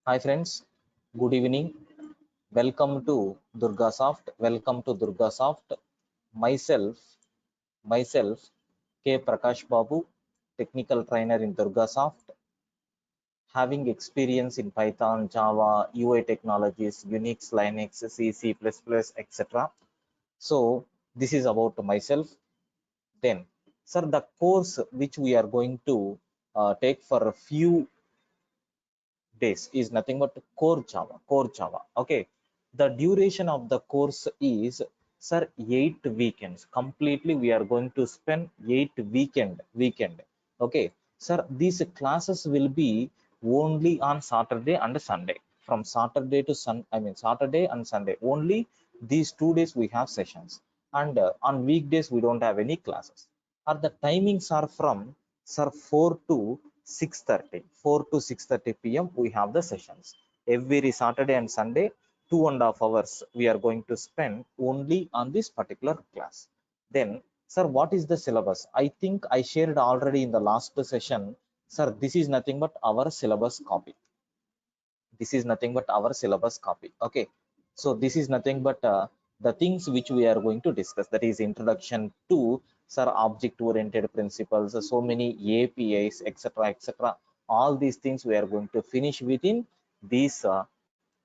Hi friends, good evening. Welcome to DurgaSoft. Welcome to DurgaSoft. Myself, K. Prakash Babu, technical trainer in DurgaSoft, having experience in Python, Java, UI technologies, Unix, Linux, C, C++, etc. So this is about myself. Then, sir, the course which we are going to take for a few days is nothing but core Java. Okay, the duration of the course is, sir, 8 weekends completely. We are going to spend 8 weekend. Okay, sir, these classes will be only on Saturday and Sunday. From Saturday to Saturday and Sunday only. These 2 days we have sessions, and on weekdays we don't have any classes. Or the timings are from, sir, 4 to 6:30. 4 to 6:30 p.m. we have the sessions. Every Saturday and Sunday, 2.5 hours we are going to spend only on this particular class. Then, sir, what is the syllabus? I think I shared already in the last session. Sir, this is nothing but our syllabus copy. This is nothing but our syllabus copy. Okay, so this is nothing but the things which we are going to discuss, that is introduction to, sir, object oriented principles, so many APIs, etc, etc. All these things we are going to finish within these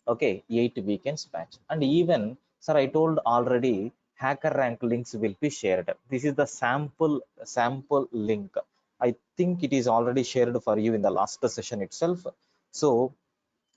okay 8 weekends batch. And even, sir, I told already, hacker rank links will be shared. This is the sample link. I think it is already shared for you in the last session itself. So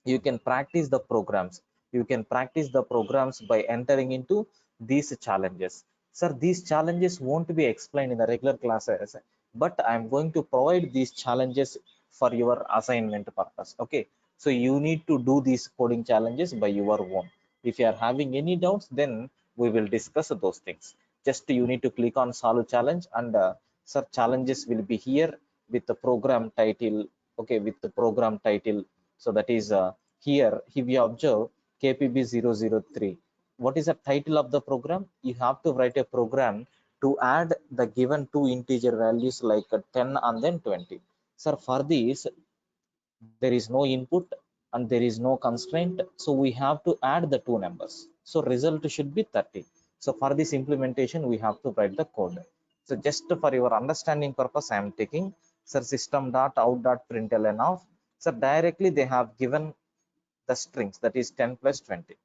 you can practice the programs. You can practice the programs by entering into these challenges. Sir, these challenges won't be explained in the regular classes, but I'm going to provide these challenges for your assignment purpose. Okay, so you need to do these coding challenges by your own. If you are having any doubts, then we will discuss those things. Just you need to click on solve challenge, and sir, challenges will be here with the program title. Okay, with the program title. So that is here, if you observe KPB003, what is the title of the program? You have to write a program to add the given two integer values like 10 and then 20. Sir, for this, there is no input and there is no constraint. So we have to add the two numbers. So result should be 30. So for this implementation, we have to write the code. So just for your understanding purpose, I am taking, sir, system.out.println of, so directly they have given the strings, that is 10 plus 20.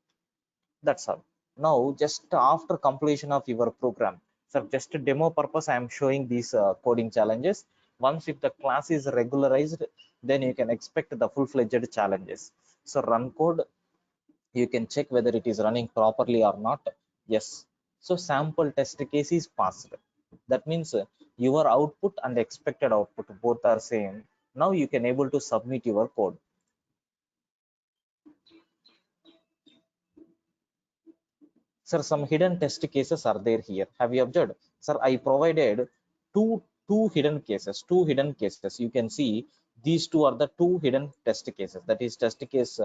That's all. Now, just after completion of your program, sir, just a demo purpose, I am showing these coding challenges. Once if the class is regularized, then you can expect the full-fledged challenges. So run code, you can check whether it is running properly or not. Yes. So sample test case is passed. That means your output and expected output both are same. Now you can able to submit your code. Sir, some hidden test cases are there here. Have you observed? Sir, I provided two hidden cases. Two hidden cases. You can see these two are the two hidden test cases. That is test case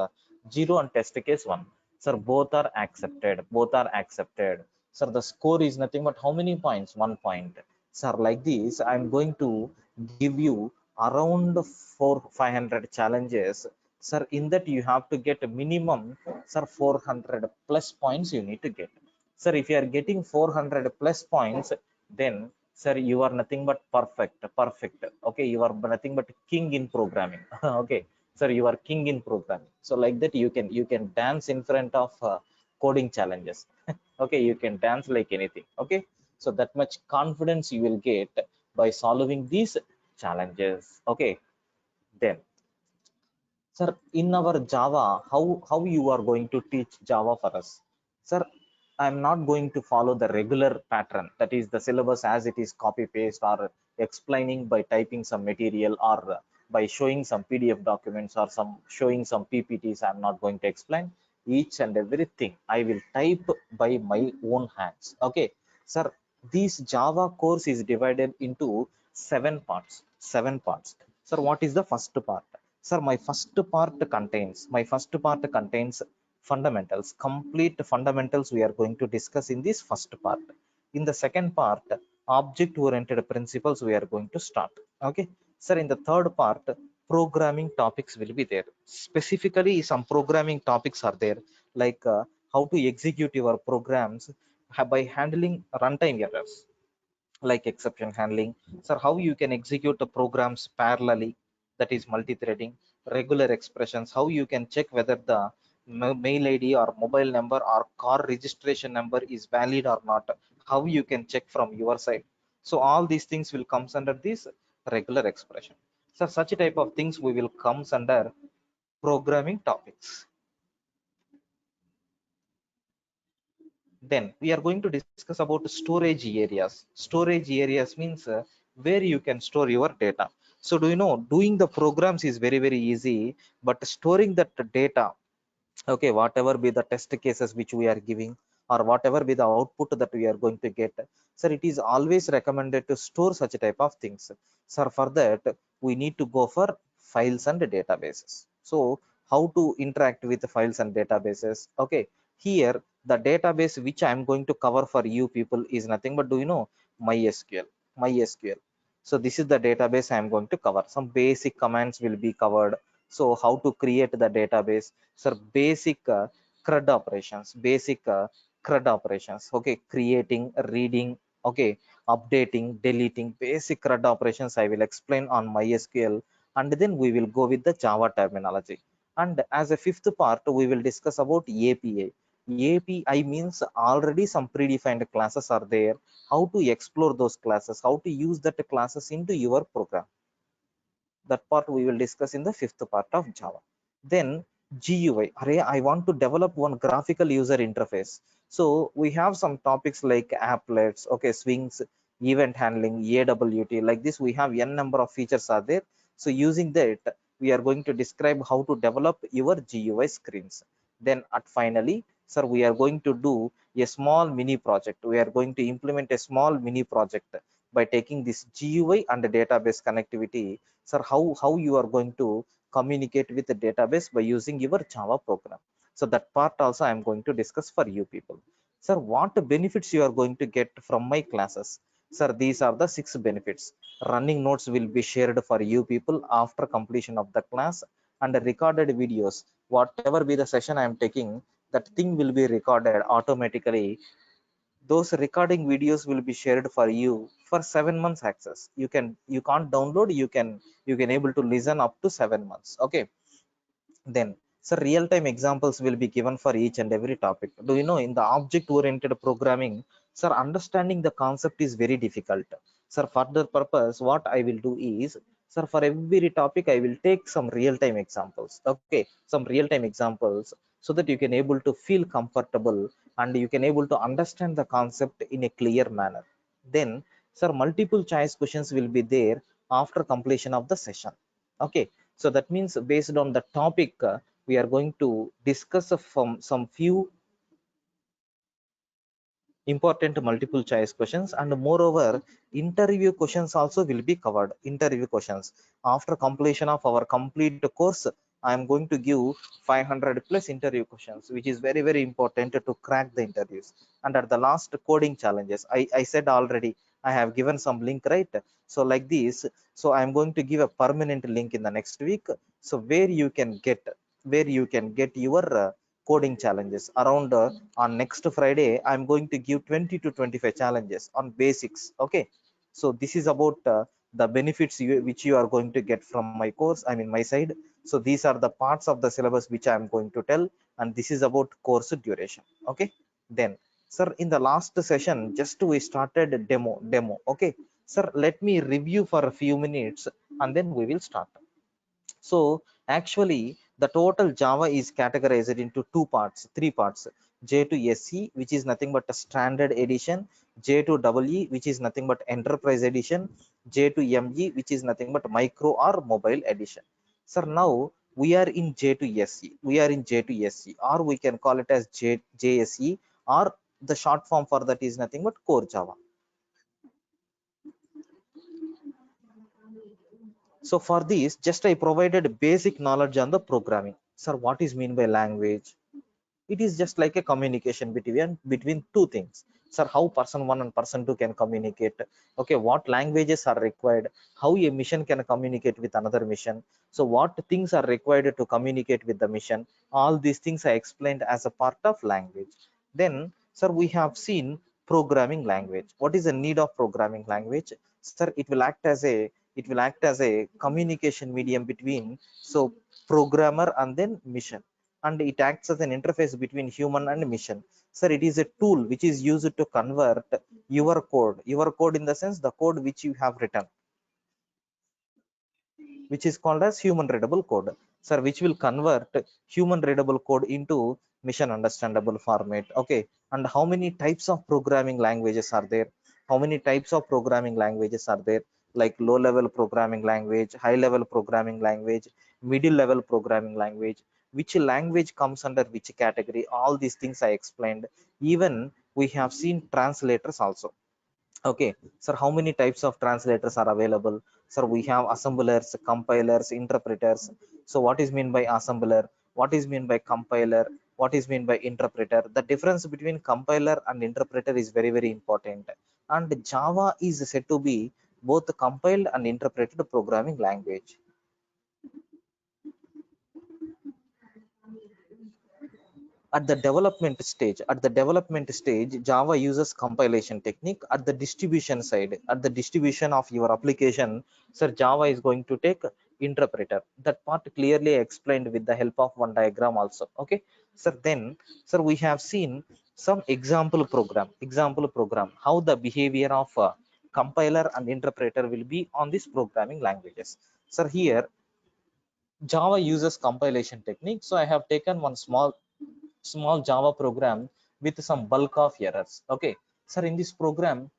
0 and test case 1. Sir, both are accepted. Both are accepted. Sir, the score is nothing but how many points? 1 point. Sir, like this, I'm going to give you around 500 challenges. Sir, in that you have to get a minimum, sir, 400 plus points you need to get. Sir, if you are getting 400 plus points, then, sir, you are nothing but perfect. Okay, you are nothing but king in programming. Okay, sir, you are king in programming. So like that, you can dance in front of coding challenges. Okay, you can dance like anything. Okay, so that much confidence you will get by solving these challenges. Okay, then, sir, in our Java, how you are going to teach Java for us? Sir, I'm not going to follow the regular pattern, that is the syllabus as it is copy paste, or explaining by typing some material, or by showing some PDF documents, or some showing some PPTs. I'm not going to explain each and everything. I will type by my own hands. Okay, sir, this Java course is divided into 7 parts. 7 parts. Sir, what is the first part? Sir, my first part contains fundamentals, complete fundamentals we are going to discuss in this first part. In the second part, object oriented principles we are going to start. Okay, sir, in the third part, programming topics will be there. Specifically, some programming topics are there, like how to execute your programs by handling runtime errors, like exception handling. So how you can execute the programs parallelly, that is multi-threading, regular expressions, how you can check whether the mail ID or mobile number or car registration number is valid or not, how you can check from your side. So all these things will comes under this regular expression. So such type of things we will comes under programming topics. Then we are going to discuss about storage areas. Storage areas means where you can store your data. So do you know, doing the programs is very, very easy, but storing that data, okay, whatever be the test cases which we are giving, or whatever be the output that we are going to get, sir, it is always recommended to store such type of things. Sir, for that we need to go for files and databases. So how to interact with the files and databases? Okay, here the database which I am going to cover for you people is nothing but, do you know, mysql. So this is the database I am going to cover. Some basic commands will be covered. So how to create the database, sir, basic CRUD operations, okay, creating, reading, okay, updating, deleting, basic CRUD operations I will explain on MySQL. And then we will go with the Java terminology. And as a fifth part, we will discuss about API means already some predefined classes are there, how to explore those classes, how to use that classes into your program. That part we will discuss in the fifth part of Java. Then GUI, array, I want to develop one graphical user interface. So we have some topics like applets, okay, swings, event handling, AWT, like this we have n number of features are there. So using that we are going to describe how to develop your GUI screens. Then at finally, sir, we are going to do a small mini project. We are going to implement a small mini project by taking this GUI and database connectivity. Sir, how you are going to communicate with the database by using your Java program. So that part also I am going to discuss for you people. Sir, what benefits you are going to get from my classes? Sir, these are the 6 benefits. Running notes will be shared for you people after completion of the class, and the recorded videos, whatever be the session I am taking, that thing will be recorded automatically. Those recording videos will be shared for you for 7 months access. You can't download, you can able to listen up to 7 months. Okay, then, so real-time examples will be given for each and every topic. Do you know, in the object-oriented programming, sir, understanding the concept is very difficult. Sir, for the purpose, what I will do is, sir, for every topic, I will take some real-time examples. Okay, some real-time examples, so that you can able to feel comfortable and you can able to understand the concept in a clear manner. Then, sir, multiple choice questions will be there after completion of the session. Okay, so that means based on the topic, we are going to discuss from some few important multiple choice questions, and moreover interview questions also will be covered. Interview questions after completion of our complete course, I am going to give 500 plus interview questions, which is very, very important to crack the interviews. And at the last, coding challenges, I said already, I have given some link, right? So like this, so I am going to give a permanent link in the next week, so where you can get your coding challenges around on next Friday. I'm going to give 20 to 25 challenges on basics. Okay, so this is about the benefits which you are going to get from my course, I mean my side. So these are the parts of the syllabus which I am going to tell, and this is about course duration. Okay, then, sir, in the last session just we started demo. Okay, sir, let me review for a few minutes and then we will start. So actually, the total Java is categorized into three parts. J2SE, which is nothing but a standard edition, J2EE, which is nothing but enterprise edition, J2ME, which is nothing but micro or mobile edition. Sir, now we are in J2SE. We are in J2SE, or we can call it as JSE, or the short form for that is nothing but core Java. So for this, just I provided basic knowledge on the programming. Sir, what is mean by language? It is just like a communication between two things. Sir, how person 1 and person 2 can communicate. Okay, what languages are required, how a mission can communicate with another mission, so what things are required to communicate with the mission. All these things are explained as a part of language. Then, sir, we have seen programming language. What is the need of programming language? Sir, it will act as a communication medium between, so, programmer and then mission, and it acts as an interface between human and mission. Sir, it is a tool which is used to convert your code in the sense the code which you have written, which is called as human readable code. Sir, which will convert human readable code into mission understandable format. Okay, and how many types of programming languages are there? How many types of programming languages are there? Like low level programming language, high level programming language, middle level programming language, which language comes under which category. All these things I explained. Even we have seen translators also. Okay, sir, how many types of translators are available? Sir, we have assemblers, compilers, interpreters. So what is mean by assembler? What is mean by compiler? What is mean by interpreter? The difference between compiler and interpreter is very, very important. And Java is said to be both compiled and interpreted programming language. At the development stage, Java uses compilation technique. At the distribution side, at the distribution of your application, sir, Java is going to take interpreter. That part clearly explained with the help of one diagram also. Okay, sir. Then, sir, we have seen some example program how the behavior of compiler and interpreter will be on these programming languages. Sir, here Java uses compilation technique, so I have taken one small Java program with some bulk of errors. Okay, sir, in this program,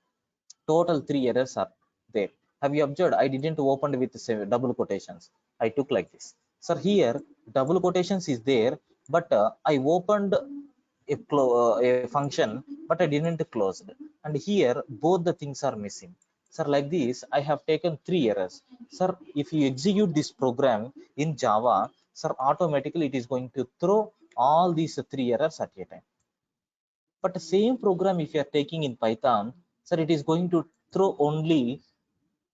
total 3 errors are there. Have you observed? I didn't open with double quotations. I took like this. Sir, here double quotations is there, but I opened a function, but I didn't close it. And here both the things are missing. Sir, like this, I have taken 3 errors. Sir, if you execute this program in Java, sir, automatically it is going to throw all these 3 errors at a time. But the same program, if you are taking in Python, sir, it is going to throw only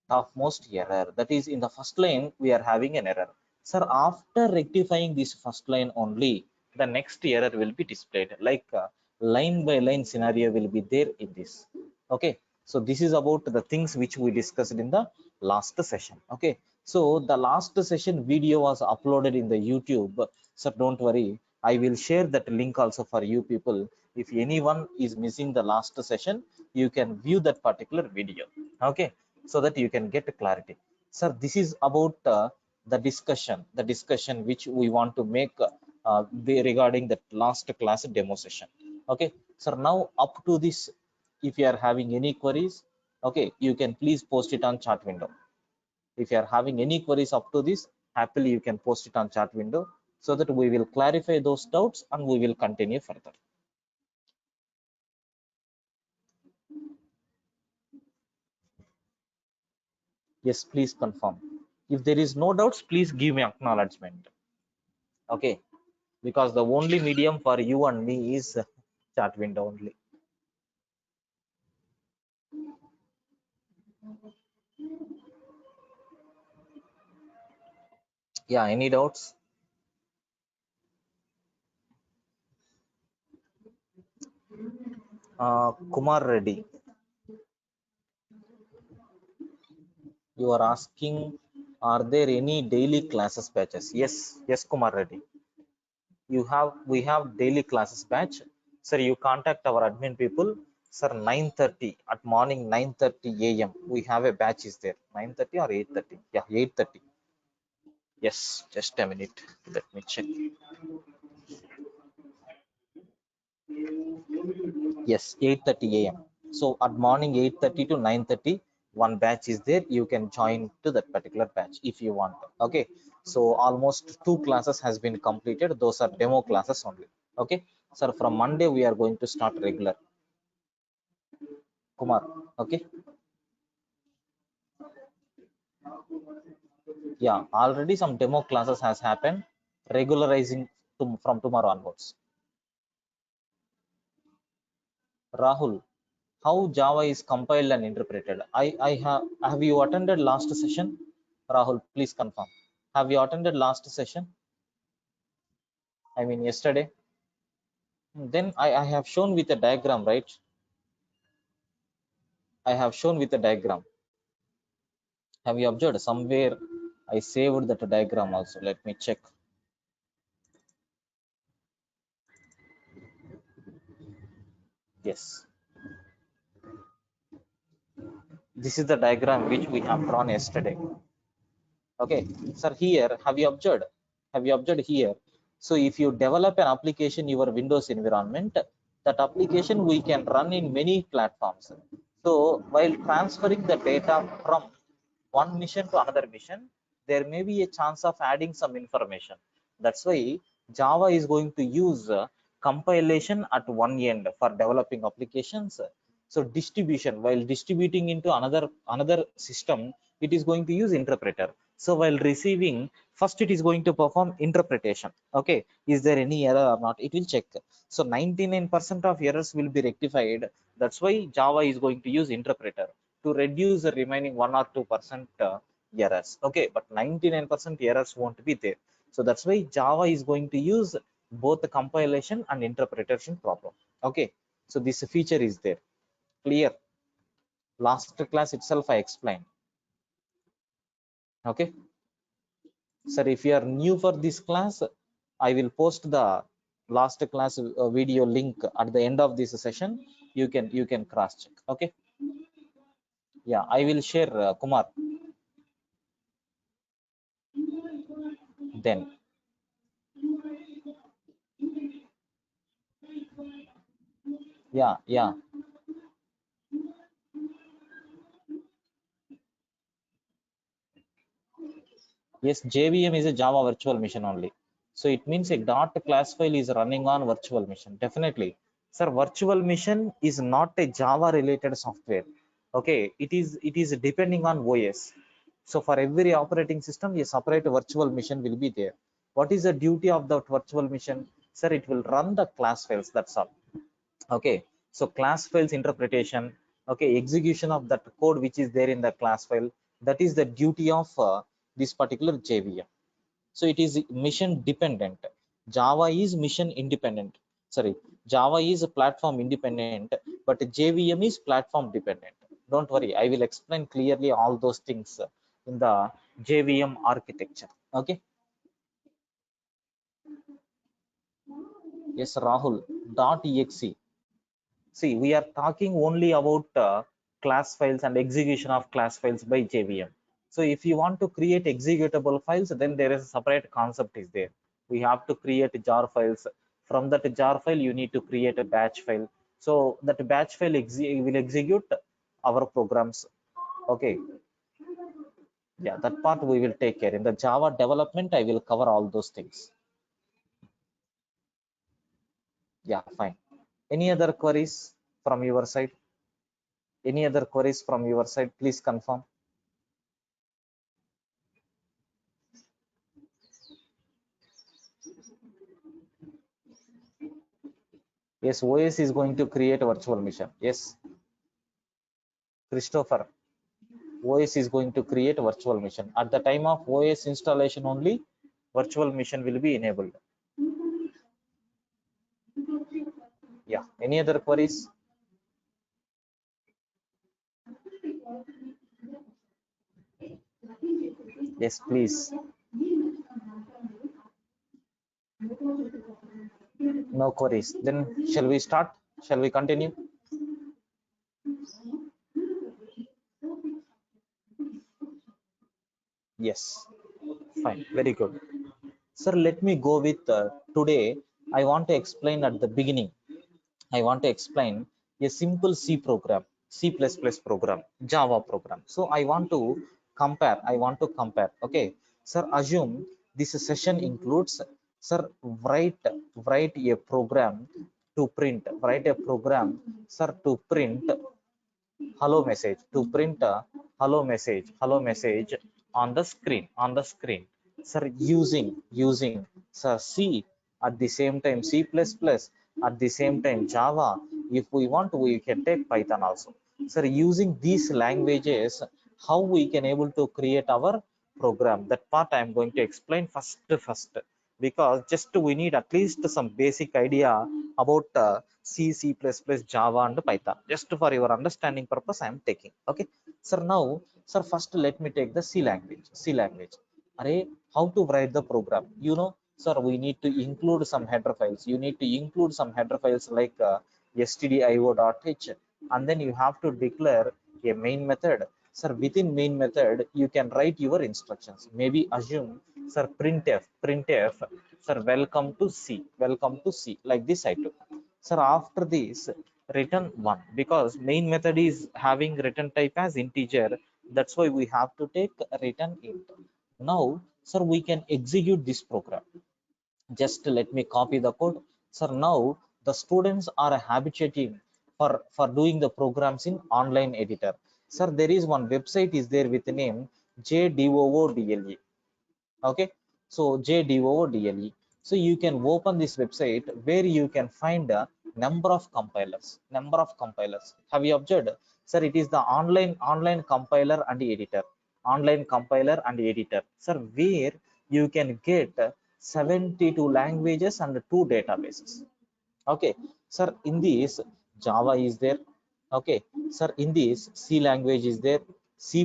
topmost error. That is, in the first line, we are having an error. Sir, after rectifying this first line only, the next error will be displayed. Like line by line scenario will be there in this. Okay. So this is about the things which we discussed in the last session. Okay. So the last session video was uploaded in the YouTube. So don't worry. I will share that link also for you people. If anyone is missing the last session, you can view that particular video. Okay, so that you can get clarity. Sir, this is about the discussion which we want to make regarding the last class demo session. Okay, sir, now up to this, if you are having any queries, okay, you can please post it on chat window. If you are having any queries up to this, happily you can post it on chat window, so that we will clarify those doubts and we will continue further. Yes, please confirm. If there is no doubts, please give me acknowledgement. Okay, because the only medium for you and me is chat window only. Yeah, any doubts? Kumar Reddy, you are asking, are there any daily classes batches? Yes, yes, Kumar Reddy, we have daily classes batch. Sir, you contact our admin people. Sir, 9:30 at morning, 9:30 a.m. we have a batch is there. 9:30 or 8:30? Yeah, 8:30. Yes, just a minute, let me check. Yes, 8:30 a.m. So at morning 8:30 to 9:30, one batch is there. You can join to that particular batch if you want. Okay. So almost 2 classes has been completed. Those are demo classes only. Okay. Sir, from Monday we are going to start regular. Kumar. Okay. Yeah, already some demo classes has happened. Regularizing from tomorrow onwards. Rahul. how Java is compiled and interpreted. I have you attended last session? Rahul, please confirm. Have you attended last session? I mean yesterday. Then I have shown with a diagram, right? I have shown with a diagram. Have you observed somewhere I saved that diagram also? Let me check. Yes. This is the diagram which we have drawn yesterday. Okay, sir, here have you observed here? So if you develop an application your Windows environment, that application we can run in many platforms. So while transferring the data from one mission to another mission, there may be a chance of adding some information. That's why Java is going to use compilation at one end for developing applications. So distribution, while distributing into another system, it is going to use interpreter. So while receiving, first it is going to perform interpretation. Okay, is there any error or not, it will check. So 99% of errors will be rectified. That's why Java is going to use interpreter to reduce the remaining 1 or 2% errors. Okay, but 99% errors won't be there. So that's why Java is going to use both the compilation and interpretation problem. Okay, so this feature is there. Clear? Last class itself I explained. Okay, sir, if you are new for this class, I will post the last class video link at the end of this session. You can cross check. Okay, yeah, I will share, Kumar. Then yeah, yes, JVM is a Java virtual machine only. So it means a dot class file is running on virtual machine. Definitely, sir, virtual machine is not a Java related software. Okay, it is depending on OS. So for every operating system, a separate virtual machine will be there. What is the duty of the virtual machine? Sir, it will run the class files, that's all. Okay, so class files interpretation, okay, execution of that code which is there in the class file, that is the duty of this particular JVM. So it is mission dependent. Java is mission independent. Sorry, Java is a platform independent, but JVM is platform dependent. Don't worry, I will explain clearly all those things in the JVM architecture. Okay, yes, Rahul. .exe. See, we are talking only about class files and execution of class files by JVM. So if you want to create executable files, then there is a separate concept is there. We have to create jar files. From that jar file, you need to create a batch file. So that batch file will execute our programs. Okay. Yeah, that part we will take care. In the Java development, I will cover all those things. Yeah, fine. Any other queries from your side? Any other queries from your side? Please confirm. Yes, OS is going to create a virtual machine. Yes, Christopher, OS is going to create a virtual machine. At the time of OS installation only, virtual machine will be enabled. Yeah, any other queries? Yes, please. No queries. Then shall we start? Shall we continue? Yes, fine, very good. Sir, let me go with today. I want to explain at the beginning. I want to explain a simple C program, C++ program, Java program. So I want to compare. Okay, sir, assume this session includes, sir, write a program to print. Write a program, sir, to print hello message. To print a hello message on the screen, sir, using sir C, at the same time C++, at the same time Java, If we want, we can take Python also. Sir, using these languages, how we can able to create our program, that part I am going to explain first, because just we need at least some basic idea about C, C++, Java and Python. Just for your understanding purpose I am taking. Okay, sir. Now, sir, first let me take the C language. Array, how to write the program, sir, we need to include some header files. You need to include some header files like stdio.h, and then you have to declare a main method. Sir, within main method you can write your instructions. Maybe assume, sir, printf, sir, welcome to C, like this I took. Sir, after this, return 1, because main method is having return type as integer. That's why we have to take return int. Now, sir, we can execute this program. Just let me copy the code. Sir, now the students are habituating for doing the programs in online editor. Sir, there is one website is there with the name JDOODLE. Okay, so JDOODLE. So you can open this website where you can find a number of compilers. Have you observed? Sir, it is the online compiler and editor. Online compiler and editor, sir, where you can get 72 languages and 2 databases. Okay, sir, in this Java is there. Okay, sir, in this C language is there. C++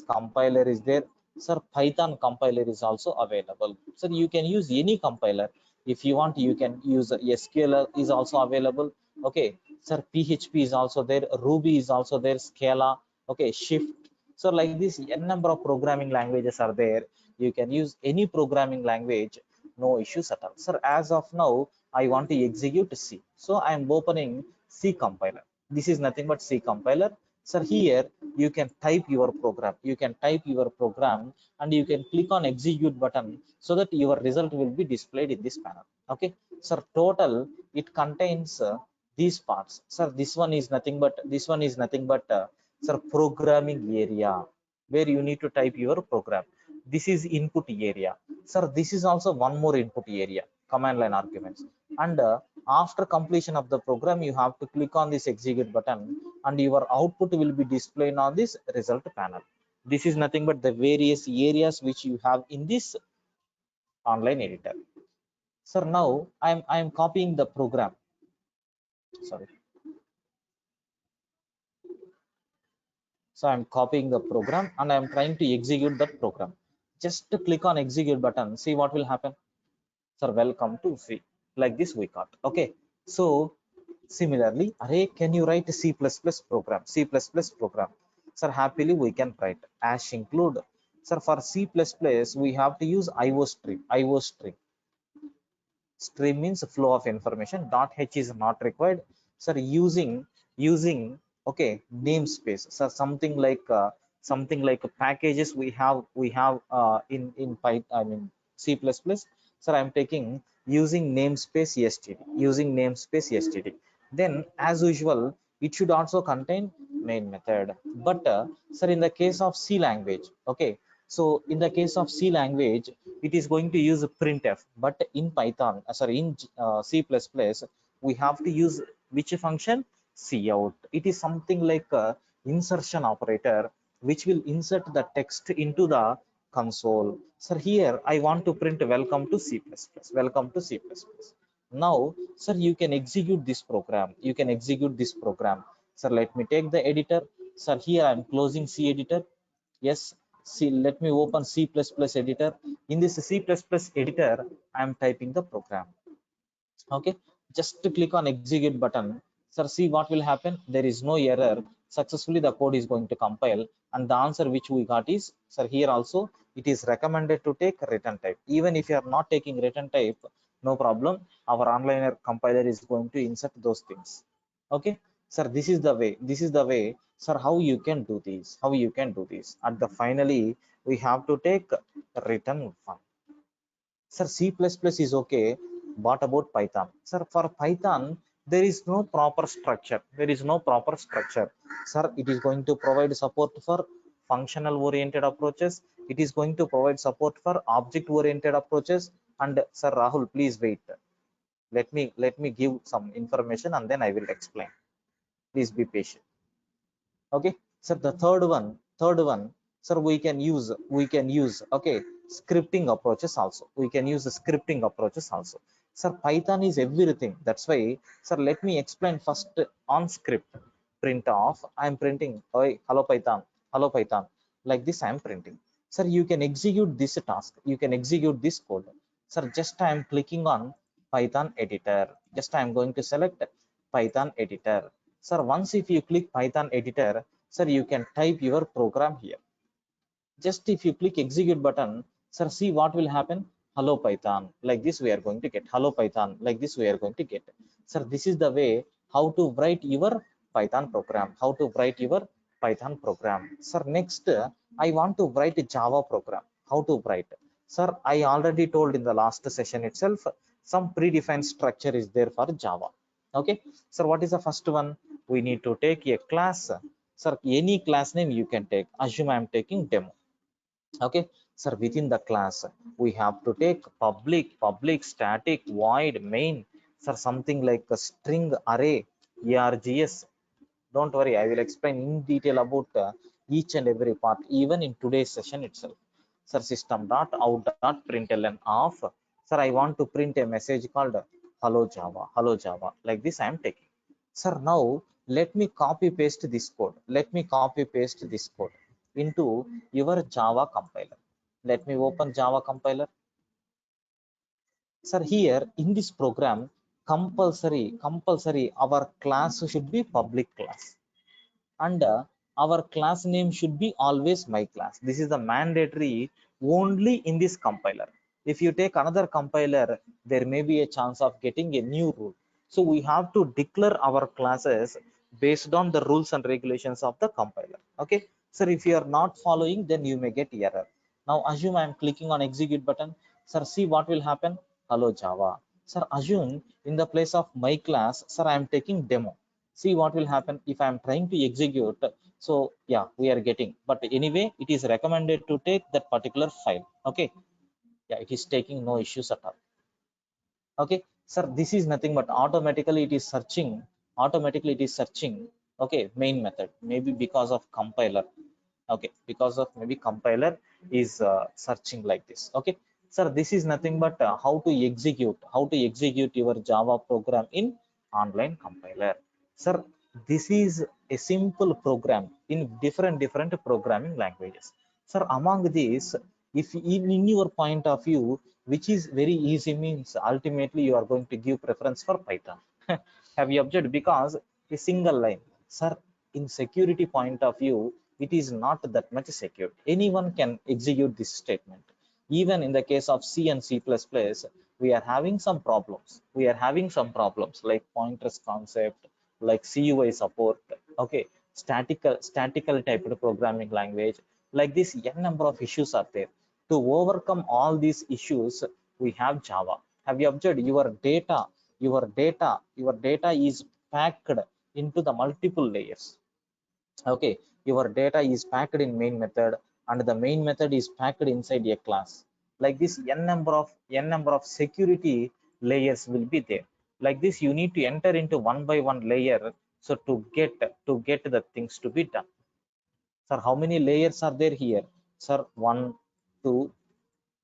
compiler is there. Sir, Python compiler is also available. Sir, you can use any compiler. If you want, you can use SQL is also available. Okay, sir, PHP is also there. Ruby is also there. Scala. Okay, Shift. So like this, n number of programming languages are there. You can use any programming language, no issues at all. Sir, as of now, I want to execute C. So I am opening C compiler. This is nothing but C compiler. Sir, here you can type your program. You can type your program and you can click on execute button so that your result will be displayed in this panel. Okay, sir, total it contains these parts. Sir, this one is nothing but sir, programming area, where you need to type your program. This is input area. Sir, this is also one more input area, command line arguments. And after completion of the program, you have to click on this execute button and your output will be displayed on this result panel. This is nothing but the various areas which you have in this online editor. Sir, now I am copying the program. Sorry. So I'm copying the program and I'm trying to execute that program. Just to click on execute button, see what will happen. Sir, welcome to C. Like this we got. Okay. So similarly, array, can you write a C++ program? C++ program. Sir, happily we can write hash include. Sir, for C++, we have to use IO stream. IO stream. Stream means flow of information. .h is not required. Sir, using okay, namespace. So something like packages we have in Python, I mean C++. Sir, I'm taking using namespace std. Then as usual, it should also contain main method. But sir, in the case of C language, okay, so in the case of C language, it is going to use printf. But in Python, sorry, in C++, we have to use which function? Cout. It is something like a insertion operator which will insert the text into the console. Sir, here I want to print welcome to C++. Welcome to C++. Now, sir, you can execute this program. You can execute this program. Sir, let me take the editor. Sir, here I'm closing C editor. Yes, see, let me open C++ editor. In this C++ editor, I am typing the program. Okay, just to click on execute button. Sir, see what will happen. There is no error. Successfully the code is going to compile, and the answer which we got is, sir, here also it is recommended to take return type. Even if you are not taking return type, no problem, our online compiler is going to insert those things. Okay, sir, this is the way, sir, how you can do this, at the finally we have to take return one. Sir, C++ is okay. What about Python? Sir, for Python, there is no proper structure. Sir, it is going to provide support for functional oriented approaches. It is going to provide support for object oriented approaches. And sir, Rahul, please wait. Let me give some information and then I will explain. Please be patient. Okay, sir, the third one, sir, we can use okay, scripting approaches also. We can use the scripting approaches also. Sir, Python is everything. That's why, sir, let me explain first on script. Print off, I'm printing, oh, hello Python, hello Python, like this I'm printing. Sir, you can execute this task, you can execute this code. Sir, just I'm clicking on Python editor, just I'm going to select Python editor. Sir, once if you click Python editor, sir, you can type your program here. Just if you click execute button, sir, see what will happen. Hello Python, like this we are going to get. Hello Python, like this we are going to get. Sir, this is the way how to write your Python program, how to write your Python program. Sir, next I want to write a Java program. How to write? Sir, I already told in the last session itself, some predefined structure is there for Java. Okay, sir, what is the first one? We need to take a class. Sir, any class name you can take. Assume I am taking demo. Okay, sir, within the class we have to take public static void main. Sir, something like a string array, args. Don't worry, I will explain in detail about each and every part even in today's session itself. Sir, system dot out dot println of, sir, I want to print a message called hello Java, hello Java, like this I am taking. Sir, now let me copy paste this code, let me copy paste this code into your Java compiler. Let me open Java compiler. Sir, here in this program, compulsory our class should be public class, and our class name should be always my class. This is the mandatory only in this compiler. If you take another compiler, there may be a chance of getting a new rule. So we have to declare our classes based on the rules and regulations of the compiler. Okay, sir, if you are not following, then you may get error. Now assume I am clicking on execute button. Sir, see what will happen. Hello Java. Sir, assume in the place of my class, sir, I am taking demo. See what will happen if I am trying to execute. So yeah, we are getting, but anyway it is recommended to take that particular file. Okay, yeah, it is taking, no issues at all. Okay, sir, this is nothing but automatically it is searching, automatically it is searching. Okay, main method, maybe because of compiler. Okay, because of maybe compiler is searching like this. Okay, sir, this is nothing but how to execute your Java program in online compiler. Sir, this is a simple program in different programming languages. Sir, among these, if in your point of view, which is very easy, means ultimately you are going to give preference for Python. Have you observed? Because a single line. Sir, in security point of view, it is not that much secure. Anyone can execute this statement. Even in the case of C and C++, we are having some problems. We are having some problems like pointers concept, like CUI support. Okay, statical typed programming language. Like this, n number of issues are there. To overcome all these issues, we have Java. Have you observed? Your data is packed into the multiple layers. Okay, your data is packed in main method, and the main method is packed inside a class. Like this, n number of security layers will be there. Like this, you need to enter into one by one layer, so to get the things to be done. Sir, how many layers are there here? Sir, one, two,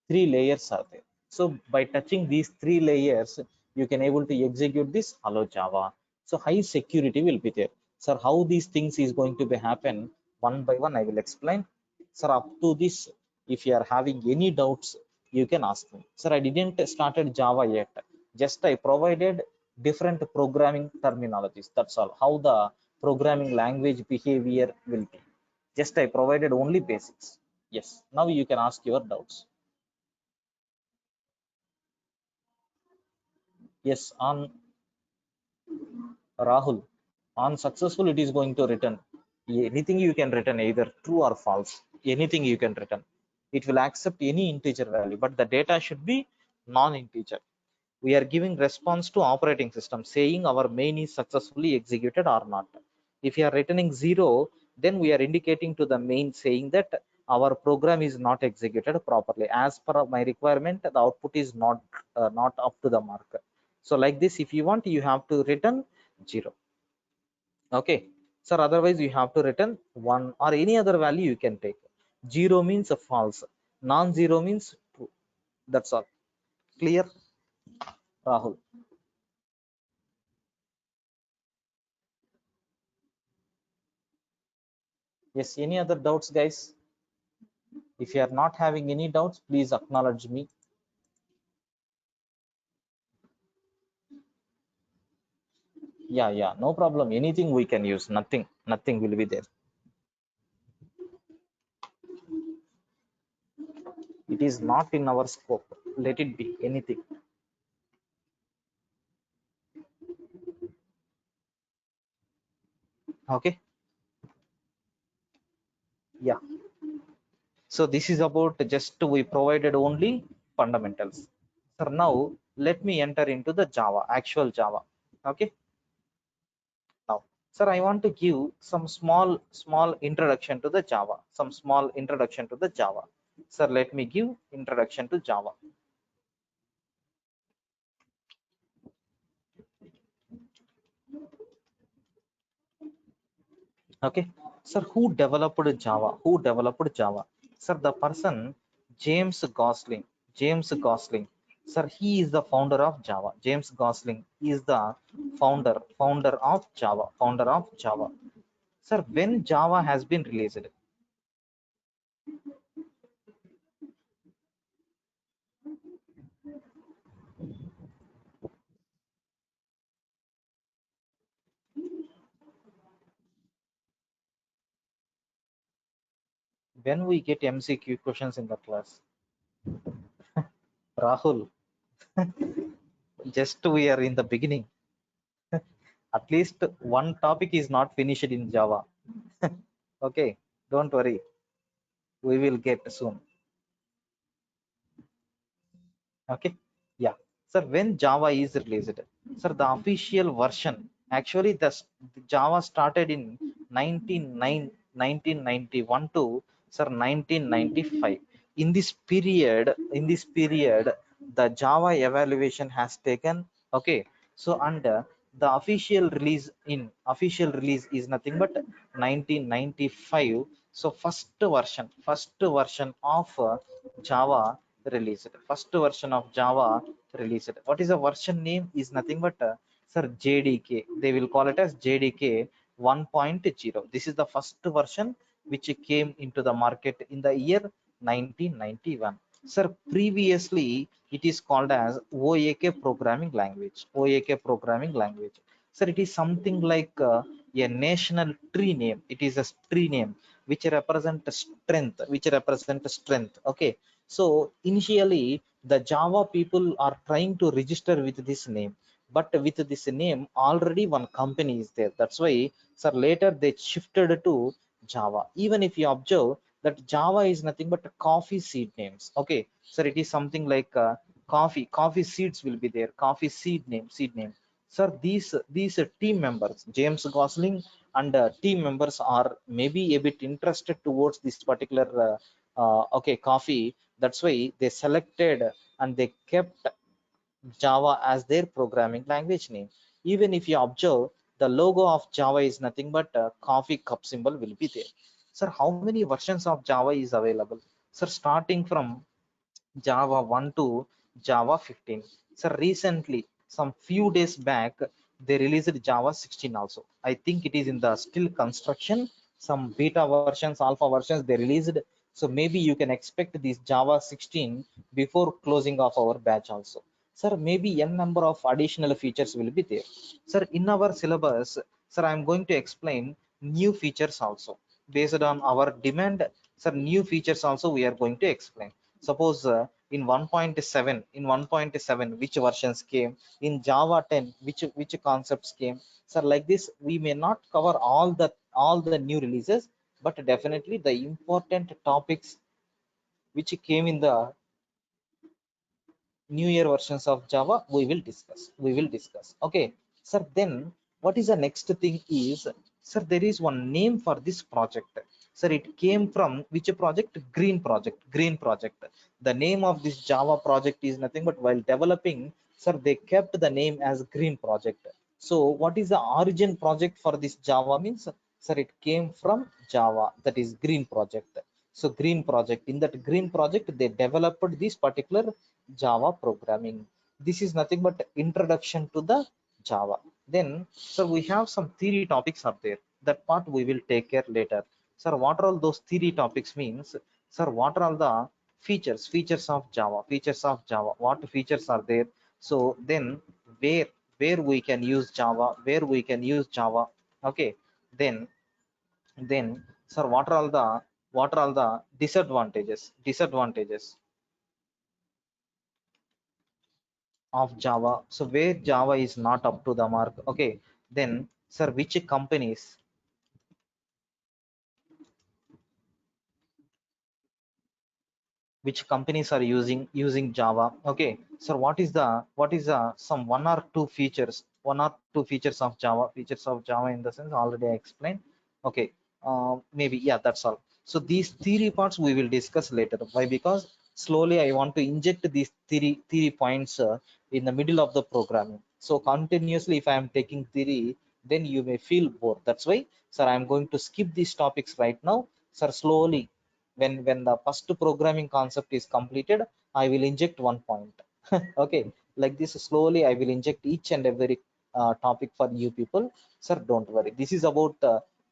three layers are there. So by touching these three layers, you can able to execute this hello Java. So high security will be there. Sir, how these things is going to be happen, one by one I will explain. Sir, up to this, if you are having any doubts, you can ask me. Sir, I didn't started Java yet, just I provided different programming terminologies. That's all, how the programming language behavior will be. Just I provided only basics. Yes, now you can ask your doubts. Yes, on Rahul, on successful, it is going to return anything you can return, either true or false. Anything you can return. It will accept any integer value, but the data should be non-integer. We are giving response to operating system saying our main is successfully executed or not. If you are returning 0, then we are indicating to the main saying that our program is not executed properly. As per my requirement, the output is not up to the mark. So like this, if you want, you have to return 0. Okay, sir, otherwise you have to return 1 or any other value you can take. 0 means a false, non-zero means true. That's all. Clear, Rahul? Yes, any other doubts, guys? If you are not having any doubts, please acknowledge me. Yeah, yeah, no problem. Anything we can use. Nothing will be there. It is not in our scope. Let it be anything. Okay. Yeah. So this is about just we provided only fundamentals. So now let me enter into the Java, actual Java. Okay. Now, sir, I want to give some small introduction to the Java. Some small introduction to the Java. Sir, let me give introduction to Java. Okay, sir, who developed Java? Who developed Java? Sir, the person James Gosling. James Gosling. Sir, he is the founder of Java. James Gosling is the founder of Java. Founder of Java. Sir, when Java has been released? When we get MCQ questions in the class? Rahul, just we are in the beginning. At least one topic is not finished in Java. Okay, don't worry. We will get soon. Okay, yeah, sir, when Java is released? Sir, the official version, actually the Java started in 1991 to, sir, 1995. In this period the Java evaluation has taken. Okay, so and the official release is nothing but 1995. So first version of Java released. First version of Java released. What is the version name? Is nothing but, sir, JDK. They will call it as JDK 1.0. This is the first version which came into the market in the year 1991. Sir, previously it is called as OAK programming language. OAK programming language. Sir, it is something like a national tree name. It is a tree name which represent strength. Which represent strength. Okay, so initially the Java people are trying to register with this name, but with this name already one company is there. That's why, sir, later they shifted to Java. Even if you observe that Java is nothing but coffee seed names. Okay, sir, it is something like coffee seeds will be there. Coffee seed name. Sir, these team members, James Gosling and team members, are maybe a bit interested towards this particular okay, coffee. That's why they selected and they kept Java as their programming language name. Even if you observe, the logo of Java is nothing but a coffee cup symbol will be there. Sir, how many versions of Java is available? Sir, starting from Java 1 to Java 15. So recently, some few days back, they released Java 16 also. I think it is in the still construction. Some beta versions, alpha versions they released. So maybe you can expect this Java 16 before closing of our batch also. Sir, maybe n number of additional features will be there. Sir, in our syllabus, sir, I am going to explain new features also. Based on our demand, sir, new features also we are going to explain. Suppose in 1.7 which versions came, in Java 10 which concepts came. So like this we may not cover all the new releases, but definitely the important topics which came in the new year versions of Java we will discuss. Okay, sir, then what is the next thing is, sir, there is one name for this project. Sir, it came from which project? Green project. The name of this Java project is nothing but, while developing, sir, they kept the name as Green project. So what is the origin project for this Java means, sir, it came from Java, that is green project. So green project, in that green project they developed this particular Java programming. This is nothing but introduction to the Java. Then so we have some theory topics up there, that part we will take care later. Sir, what are all those theory topics means, sir, what are all the features of Java, what features are there. So then where we can use Java, okay. Then then sir, what are all the disadvantages of Java, so where Java is not up to the mark, okay. Then sir, which companies are using Java, okay. So what is the some one or two features of Java, in the sense already I explained, okay. Maybe, yeah, that's all. So these theory parts we will discuss later. Why? Because slowly I want to inject these theory points in the middle of the programming. So continuously if I am taking theory, then you may feel bored. That's why, sir, I am going to skip these topics right now. Sir, slowly, when the first programming concept is completed, I will inject one point. Okay, like this, slowly I will inject each and every topic for you people. Sir, don't worry, this is about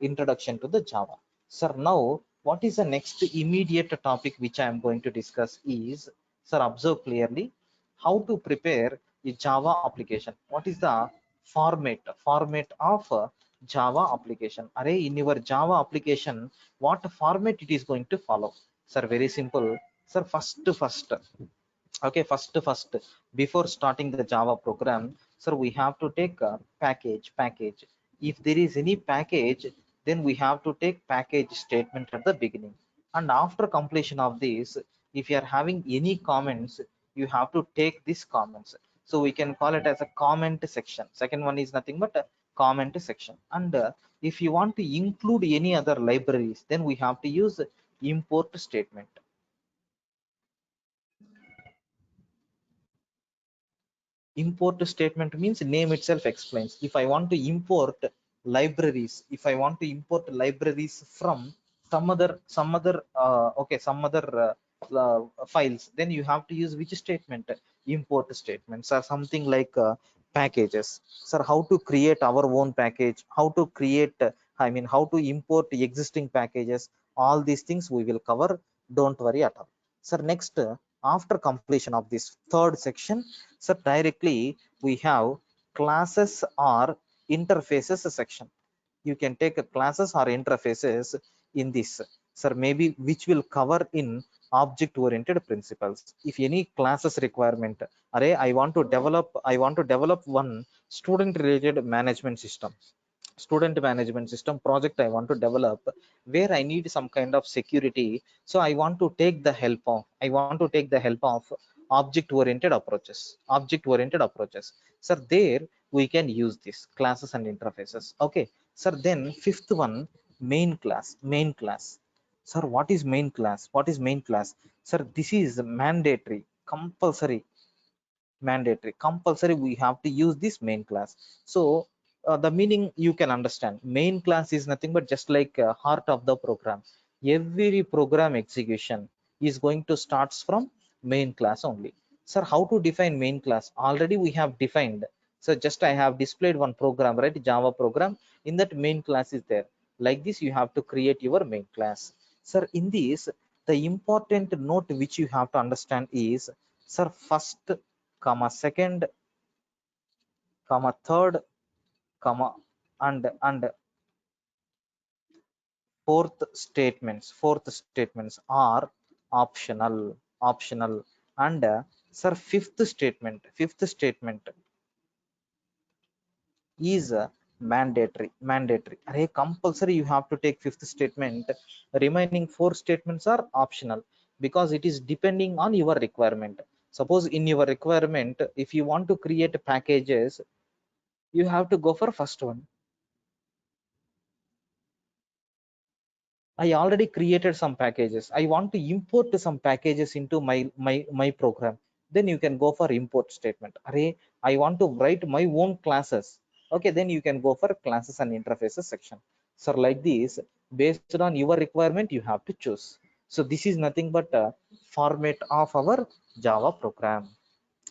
introduction to the Java. Sir, now what is the next immediate topic which I am going to discuss is, sir, observe clearly, how to prepare a Java application. What is the format of Java application? Array, in your Java application, what format it is going to follow? Sir, very simple. Sir, first, okay, first, before starting the Java program, sir, we have to take a package. If there is any package, then we have to take package statement at the beginning. And after completion of this, if you are having any comments, you have to take these comments. So we can call it as a comment section. Second one is nothing but a comment section. And if you want to include any other libraries, then we have to use import statement. Import statement means name itself explains. If I want to import libraries from some other files, then you have to use which statement? Import statements or something like packages. Sir, how to create our own package, how to create how to import existing packages, all these things we will cover. Don't worry at all. Sir, next, after completion of this third section, so directly we have classes or interfaces section. You can take a classes or interfaces in this, sir, maybe which will cover in object oriented principles. If any classes requirement, array, I want to develop one student management system project I want to develop, where I need some kind of security. So I want to take the help of object oriented approaches. Sir, there we can use this classes and interfaces, okay. Sir, then fifth one, main class. Sir, what is main class? Sir, this is compulsory, we have to use this main class. So the meaning you can understand, main class is nothing but just like heart of the program. Every program execution is going to starts from main class only. Sir, how to define main class? Already we have defined. So just I have displayed one program, right? Java program. In that, main class is there. Like this, you have to create your main class. Sir, in this, the important note which you have to understand is, sir, first comma second comma third comma and fourth statements are optional. And sir, fifth statement is mandatory. Array, compulsory you have to take fifth statement. Remaining four statements are optional, because it is depending on your requirement. Suppose in your requirement, if you want to create packages, you have to go for first one. I already created some packages, I want to import some packages into my program, then you can go for import statement. Array, I want to write my own classes, Okay, then you can go for classes and interfaces section. So like this, based on your requirement, you have to choose. So this is nothing but a format of our Java program.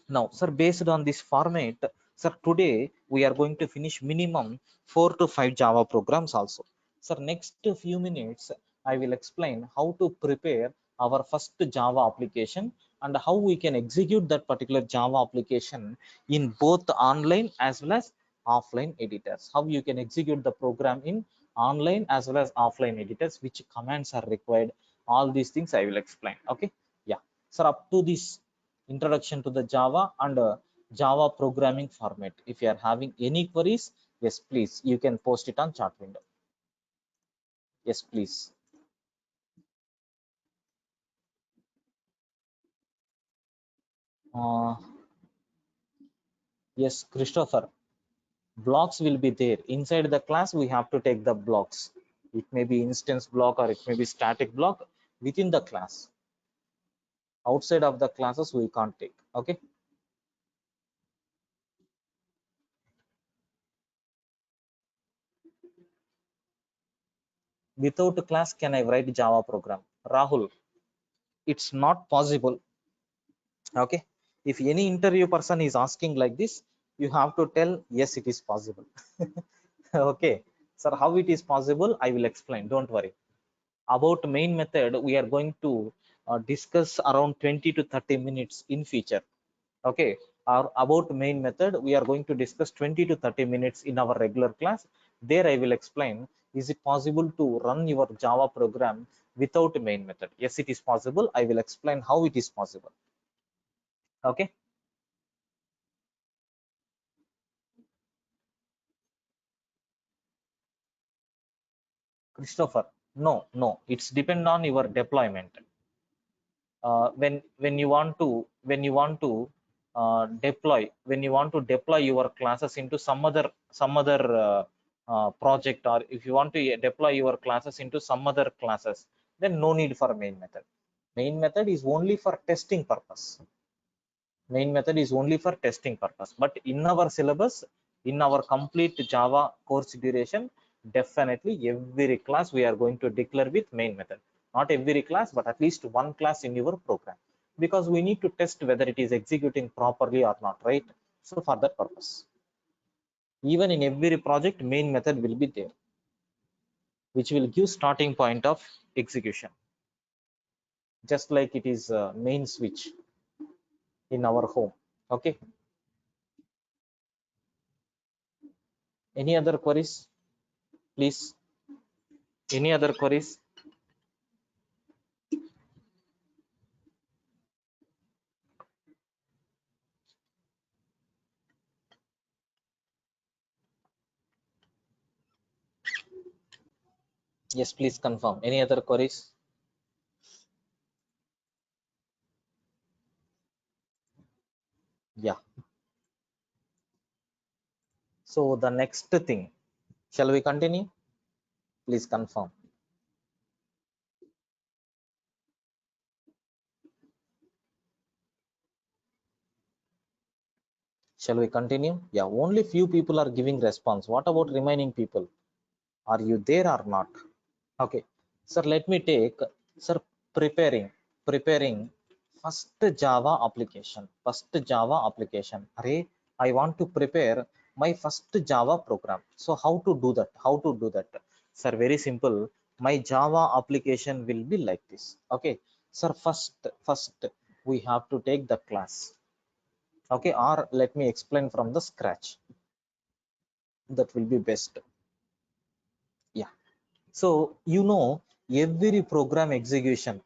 Now, sir, based on this format, sir, today we are going to finish minimum 4 to 5 Java programs also. Sir, next few minutes, I will explain how to prepare our first Java application and how we can execute that particular Java application in both online as well as offline editors. How you can execute the program in online as well as offline editors, which commands are required. All these things I will explain. Okay. Yeah. Sir, up to this introduction to the Java and Java programming format. If you are having any queries, yes, please, you can post it on chat window. Yes, please. Uh, yes, Christopher, blocks will be there. Inside the class, we have to take the blocks. It may be instance block or it may be static block within the class. Outside of the classes, we can't take. Okay. Without a class, can I write Java program? Rahul, it's not possible. Okay, if any interview person is asking like this, you have to tell yes, it is possible. Okay, sir, how it is possible, I will explain, don't worry. About main method, we are going to discuss around 20 to 30 minutes in future. Okay, or about main method, we are going to discuss 20 to 30 minutes in our regular class. There I will explain, is it possible to run your Java program without main method? Yes, it is possible. I will explain how it is possible. Okay. Christopher, no, no, it's depend on your deployment. When you want to when you want to deploy your classes into some other project, or if you want to deploy your classes into some other classes, then no need for main method. Main method is only for testing purpose. Main method is only for testing purpose, but in our syllabus, in our complete Java course duration, definitely every class we are going to declare with main method. Not every class, but at least one class in your program, because we need to test whether it is executing properly or not, right? So for that purpose, even in every project, main method will be there, which will give starting point of execution, just like it is main switch in our home. Okay, any other queries, please? Any other queries? Yes, please confirm. Any other queries? Yeah. So the next thing, shall we continue? Please confirm. Shall we continue? Yeah, only few people are giving response. What about remaining people? Are you there or not? Okay. Sir, let me take, sir, preparing first Java application. First Java application. Array, I want to prepare my first Java program. So how to do that? How to do that? Sir, very simple. My Java application will be like this. Okay. Sir, first we have to take the class. Okay, or let me explain from the scratch. That will be best. Yeah. So every program execution,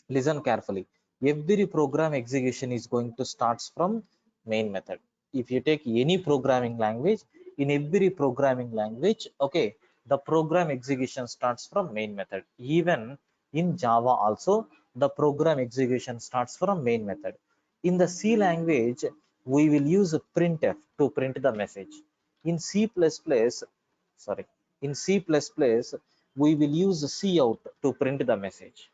listen carefully, every program execution is going to start from main method. If you take any programming language, in every programming language, okay, the program execution starts from main method. Even in Java also, the program execution starts from main method. In the C language, we will use printf to print the message. In C++, sorry, in C++, we will use cout to print the message.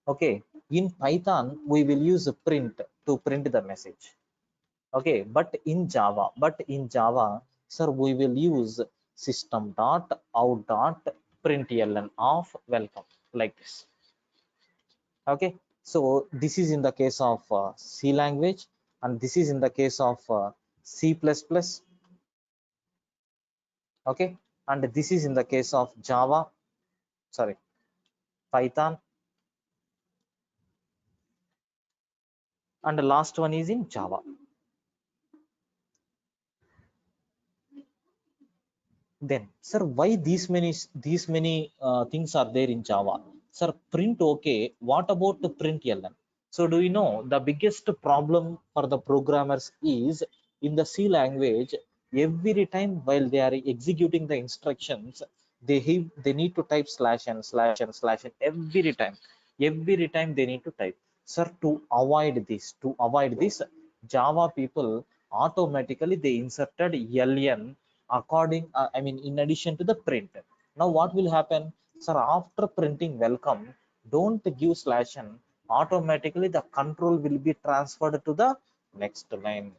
Okay, in Python, we will use print to print the message. Okay, but in Java, Sir, we will use system dot out dot println of welcome, like this. Okay, so this is in the case of C language, and this is in the case of C++. Okay, and this is in the case of Java, sorry, Python, and the last one is in Java. Then, sir, why these many things are there in Java? Sir, print okay. What about the println? So, do you know the biggest problem for the programmers is in the C language? Every time while they are executing the instructions, they need to type slash and slash and slash and every time. Every time they need to type. Sir, to avoid this, Java people automatically they inserted ln according I mean in addition to the print. Now what will happen? Sir, after printing welcome, don't give slash n, automatically the control will be transferred to the next line.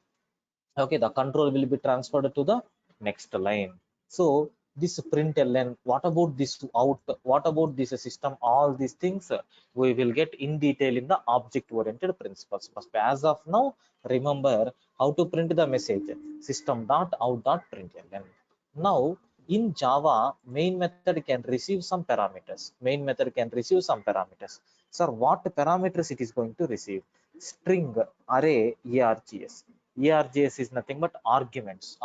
Okay, the control will be transferred to the next line. So this println, what about this out, what about this system, all these things we will get in detail in the object oriented principles. But as of now, remember how to print the message, system dot out dot println. Now in Java, main method can receive some parameters, main method can receive some parameters. Sir, what parameters it is going to receive? String, array, args. ARGS is nothing but arguments,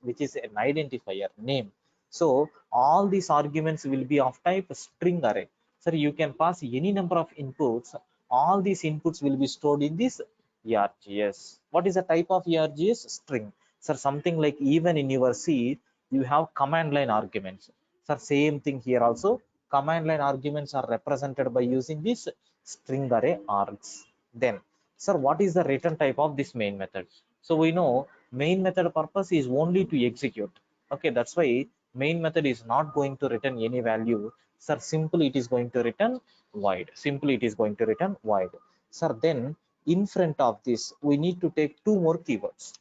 which is an identifier name. So all these arguments will be of type string array. So you can pass any number of inputs. All these inputs will be stored in this ARGS. What is the type of ARGS? String. So something like even in your C, you have command line arguments. So same thing here also. Command line arguments are represented by using this string array args. Then, sir, what is the return type of this main method? So we know main method purpose is only to execute. Okay, that's why main method is not going to return any value. Sir, simply it is going to return void. Simply it is going to return void. Sir, then in front of this, we need to take two more keywords.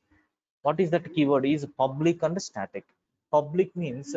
What is that keyword? Is public and static. Public means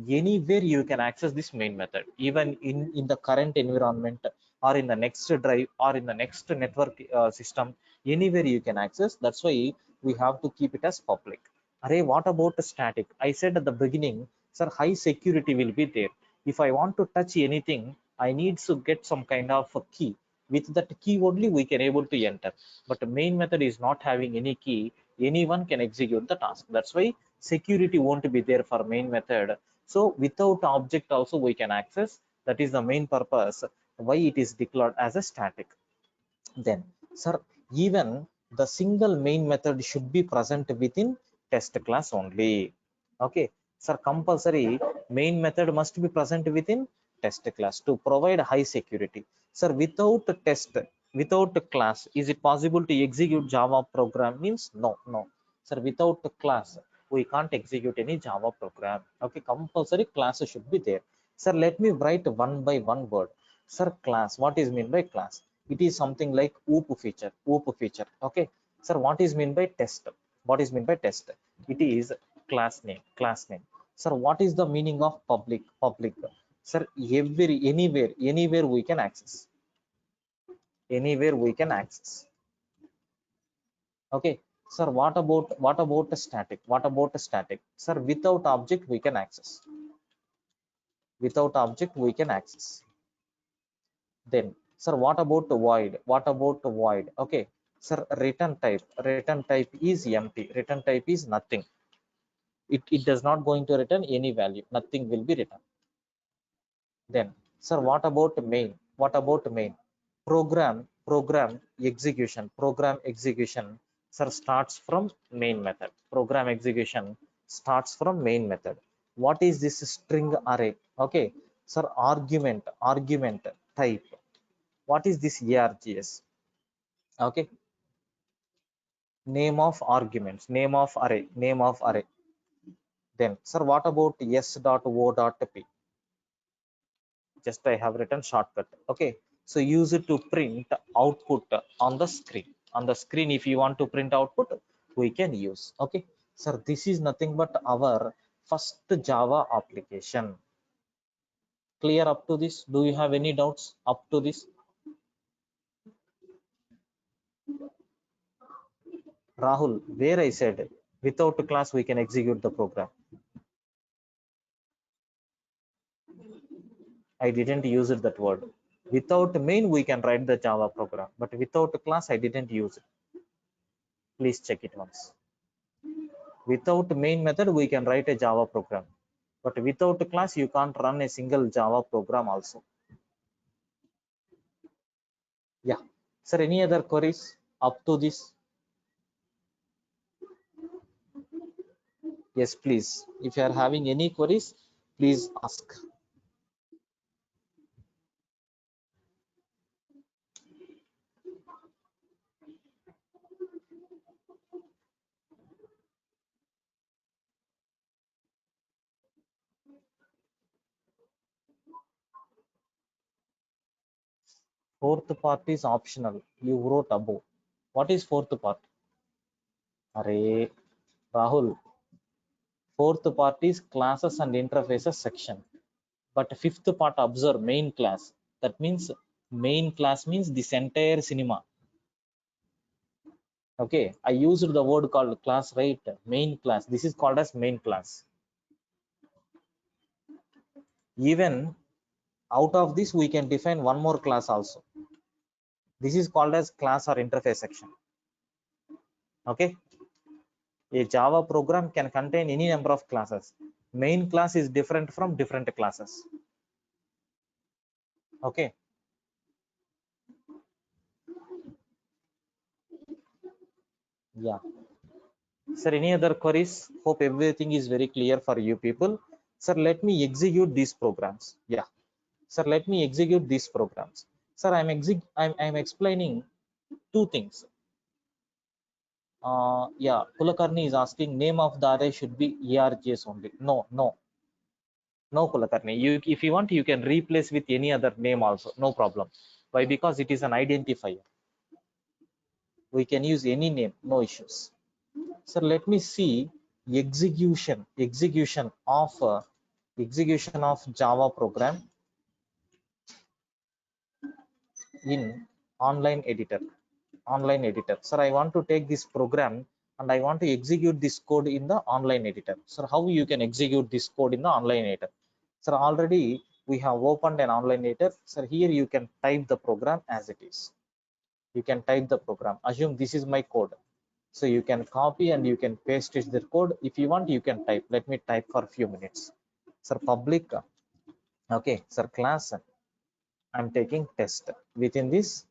anywhere you can access this main method, even in the current environment or in the next drive or in the next network system, anywhere you can access. That's why we have to keep it as public. Array, what about static? I said at the beginning, sir, high security will be there. If I want to touch anything, I need to get some kind of a key. With that key only we can able to enter. But the main method is not having any key. Anyone can execute the task. That's why security won't be there for main method. So without object also we can access. That is the main purpose why it is declared as a static. Then, sir, even the single main method should be present within test class only. Okay, sir, compulsory main method must be present within test class to provide high security. Sir, without test, without class, is it possible to execute Java program? Means no, no. Sir, without class, we can't execute any Java program. Okay, compulsory class should be there. Sir, let me write one by one word. Sir, class, what is mean by class? It is something like OOP feature. Okay, sir, what is mean by test? What is mean by test? It is class name. Sir, what is the meaning of public? Sir, anywhere we can access, anywhere we can access. Okay, sir, what about static? What about static? Sir, without object we can access, without object we can access. Then, sir, what about the void? What about the void? Okay, sir, return type is empty. Return type is nothing. It does not going to return any value. Nothing will be written. Then, sir, what about main? What about main? Program execution. Sir, starts from main method. Program execution starts from main method. What is this string array? Okay, sir, argument type. What is this ARGS? Okay, name of array. Then, sir, what about s.o.p? Just I have written shortcut. Okay, so use it to print output on the screen. On the screen, if you want to print output, we can use. Okay, Sir, this is nothing but our first Java application. Clear up to this? Do you have any doubts up to this? Rahul, where I said without a class we can execute the program. I didn't use it, that word. Without main we can write the Java program, but without a class I didn't use it. Please check it once. Without main method we can write a Java program, but without a class you can't run a single Java program also. Yeah. Sir, any other queries up to this? Yes, please. If you are having any queries, please ask. Fourth part is optional. You wrote above. What is fourth part? Array, Rahul. Fourth part is classes and interfaces section. But fifth part, observe main class. That means main class means this entire cinema. Okay, I used the word called class, right? Main class. This is called as main class. Even out of this, we can define one more class also. This is called as class or interface section. Okay. A Java program can contain any number of classes. Main class is different from different classes. Okay. Yeah. Sir, any other queries? Hope everything is very clear for you people. Sir, let me execute these programs. Yeah. Sir, let me execute these programs. Sir, I'm explaining two things. Yeah, Kulakarni is asking name of the array should be ARGS only. No, Kulakarni. If you want, you can replace with any other name also. No problem. Why? Because it is an identifier. We can use any name. No issues. So let me see execution of Java program in online editor. Sir, I want to take this program and I want to execute this code in the online editor. Sir, how you can execute this code in the online editor? Sir, already we have opened an online editor. Sir, here you can type the program as it is. You can type the program. Assume this is my code. So you can copy and you can paste it the code. If you want, you can type. Let me type for a few minutes. Sir, public. Okay, sir, class. I'm taking test. Within this,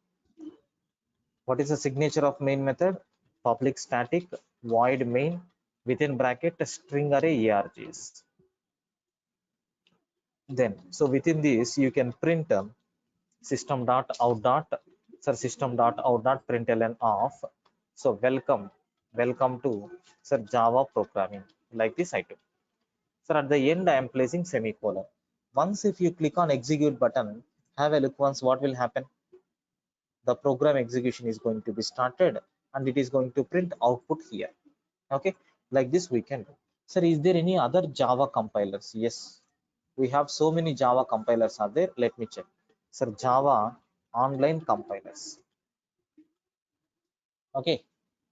what is the signature of main method? Public static void main within bracket string array args. Then, so within this, you can print system dot out dot system dot out dot println of. So welcome to sir Java programming, like this I do. So at the end, I am placing semicolon. Once if you click on execute button, have a look once what will happen. The program execution is going to be started and it is going to print output here. Okay, like this we can do. Sir, is there any other Java compilers? Yes, we have so many Java compilers are there. Let me check. Sir, Java online compilers. Okay,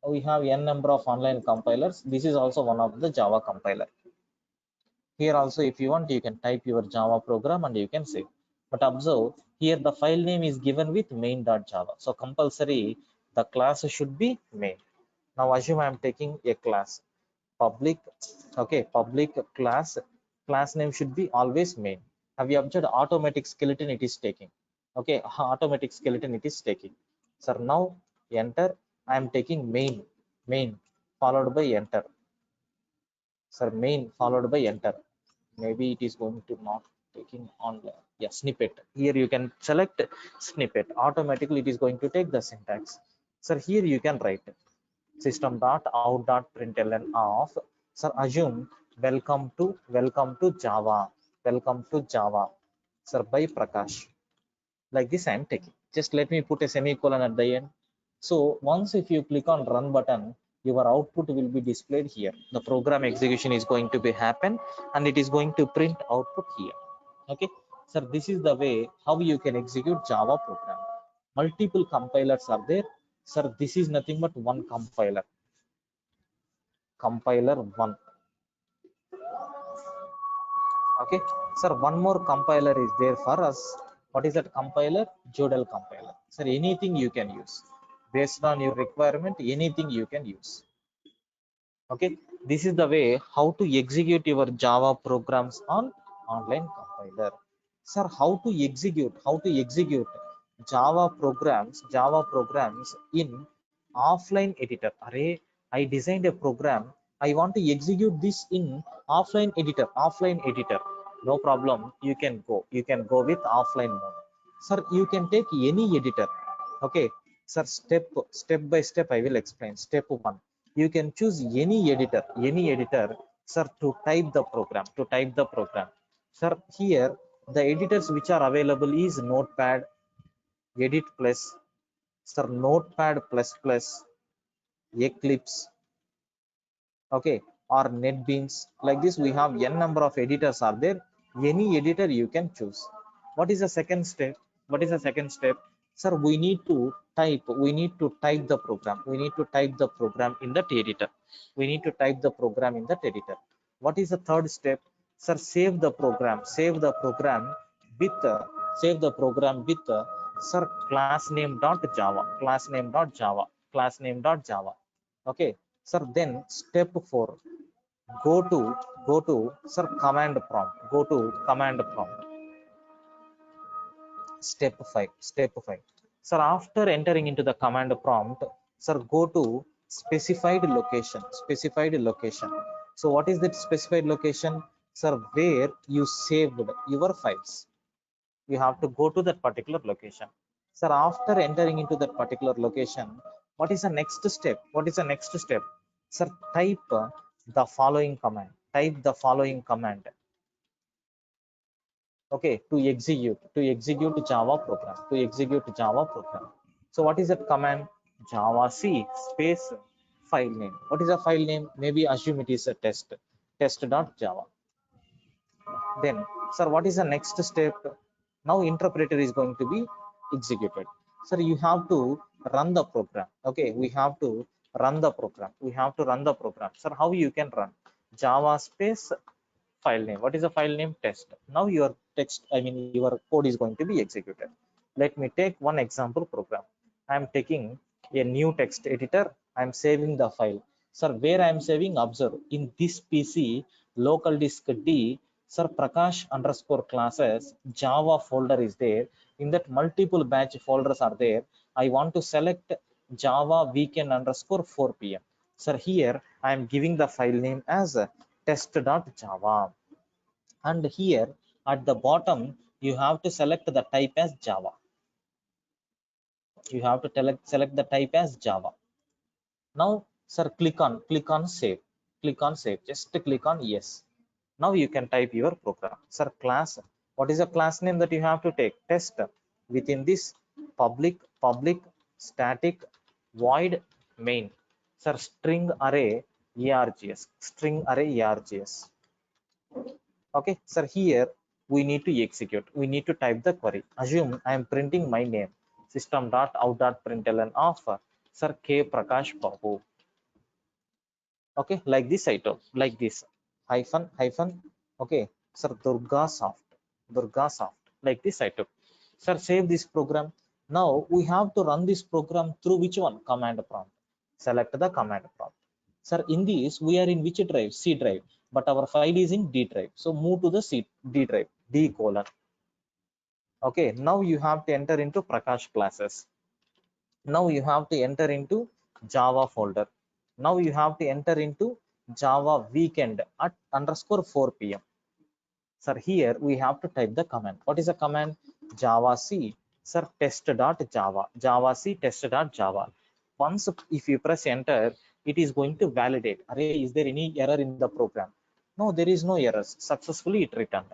we have n number of online compilers. This is also one of the Java compiler. Here also, if you want, you can type your Java program and you can save. But observe here the file name is given with main.java. So compulsory the class should be main. Now assume I am taking a class public. Okay, public class name should be always main. Have you observed automatic skeleton it is taking? Okay, automatic skeleton it is taking. So now enter. I am taking main followed by enter. Sir, main followed by enter. Maybe it is going to not taking on the snippet. Here you can select snippet. Automatically it is going to take the syntax. Sir, here you can write system dot out dot println of. Sir, assume welcome to Java. Welcome to Java. Sir, by Prakash. Like this I am taking. Just let me put a semicolon at the end. So once if you click on run button, your output will be displayed here. The program execution is going to be happen and it is going to print output here. Okay, sir, this is the way how you can execute Java program. Multiple compilers are there. Sir, this is nothing but one compiler. Compiler one. Okay, sir, one more compiler is there for us. What is that compiler? Jodel compiler. Sir, anything you can use based on your requirement, anything you can use. Okay, this is the way how to execute your Java programs on online compiler. Sir, how to execute Java programs in offline editor. Array, I designed a program, I want to execute this in offline editor. No problem, you can go with offline mode. Sir, you can take any editor. Okay, sir, step by step I will explain. Step one, you can choose any editor, sir, to type the program. Sir, here the editors which are available is Notepad, Edit Plus, sir, Notepad plus plus, Eclipse, okay, or NetBeans. Like this we have n number of editors are there. Any editor you can choose. What is the second step? Sir, we need to type the program. In that editor. What is the third step? Sir, with sir, class name.java. Okay, sir, then step 4, go to sir, command prompt. Step 5, sir, after entering into the command prompt, sir, go to specified location. So what is that specified location? Sir, where you saved your files, you have to go to that particular location. Sir, after entering into that particular location, what is the next step? Sir, the following command. Okay, to execute Java program. So what is that command? Java C space file name. What is a file name? Maybe assume it is a test.java. Then, sir, what is the next step? Now interpreter is going to be executed. Sir, you have to run the program. Okay, we have to run the program. Sir, how you can run? Java space file name. What is the file name? Test. Now your your code is going to be executed. Let me take one example program. I am taking a new text editor. I am saving the file. Sir, where I am saving? Observe, in this PC, local disk D, sir, Prakash underscore classes Java folder is there. In that, multiple batch folders are there. I want to select Java weekend underscore 4 p.m. Sir, here I am giving the file name as test.java. And here at the bottom, you have to select the type as Java. Select the type as Java. Now, sir, click on save. Just click on yes. Now you can type your program. Sir, class, what is the class name that you have to take? Test. Within this, public static void main. Sir, string array args. Okay, sir, here we need to execute. We need to type the query. Assume I am printing my name, system.out.println of sir K Prakash Babu. Okay, like this item, like this, hyphen. Okay, sir, Durga Soft, like this item. Sir, save this program. Now we have to run this program through which one? Command prompt. Select the command prompt. Sir, in this we are in which drive? C drive, but our file is in D drive. So move to the D drive, D colon. Okay, now you have to enter into Prakash classes. Now you have to enter into Java folder. Now you have to enter into Java weekend at underscore 4 p.m. Sir, here we have to type the command. What is the command? Java C, sir, Java C test.java. Once if you press enter, it is going to validate. Array, is there any error in the program? No, there is no errors. Successfully it returned.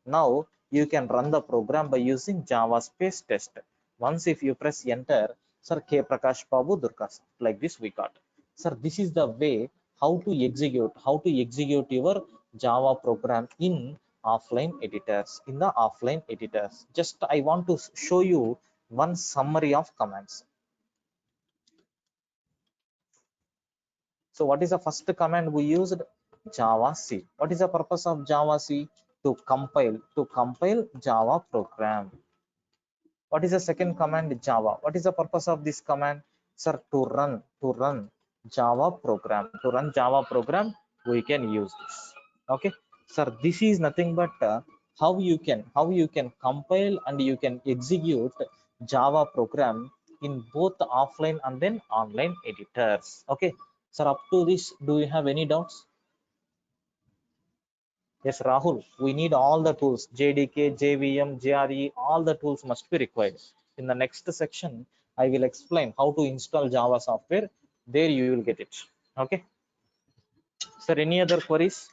Now you can run the program by using Java space test. Once if you press enter, sir, K Prakash Babu Durga, like this we got. Sir, this is the way how to execute your Java program in offline editors. Just I want to show you one summary of commands. So what is the first command we used? Java C. What is the purpose of Java C? To compile Java program. What is the second command? Java. What is the purpose of this command? Sir, to run Java program. To run Java program, we can use this. Okay, sir, this is nothing but how you can compile and you can execute Java program in both offline and then online editors. Okay, sir, up to this, do you have any doubts? Yes, Rahul, we need all the tools, JDK, JVM, JRE, all the tools must be required. In the next section, I will explain how to install Java software. There you will get it. Okay. Sir, any other queries?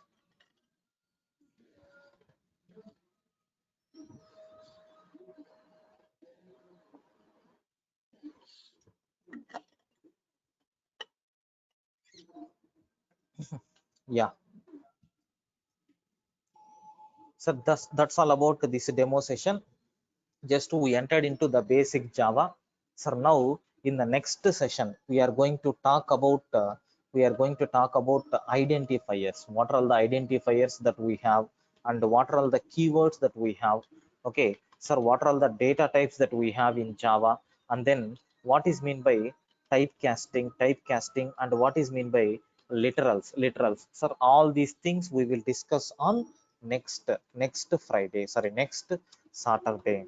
Yeah. So that's all about this demo session. Just we entered into the basic Java. So now in the next session we are going to talk about identifiers. What are all the identifiers that we have, and what are all the keywords that we have? Okay, sir, what are all the data types that we have in Java, and then what is mean by typecasting, and what is mean by literals. Sir, all these things we will discuss on next Friday, sorry, Saturday.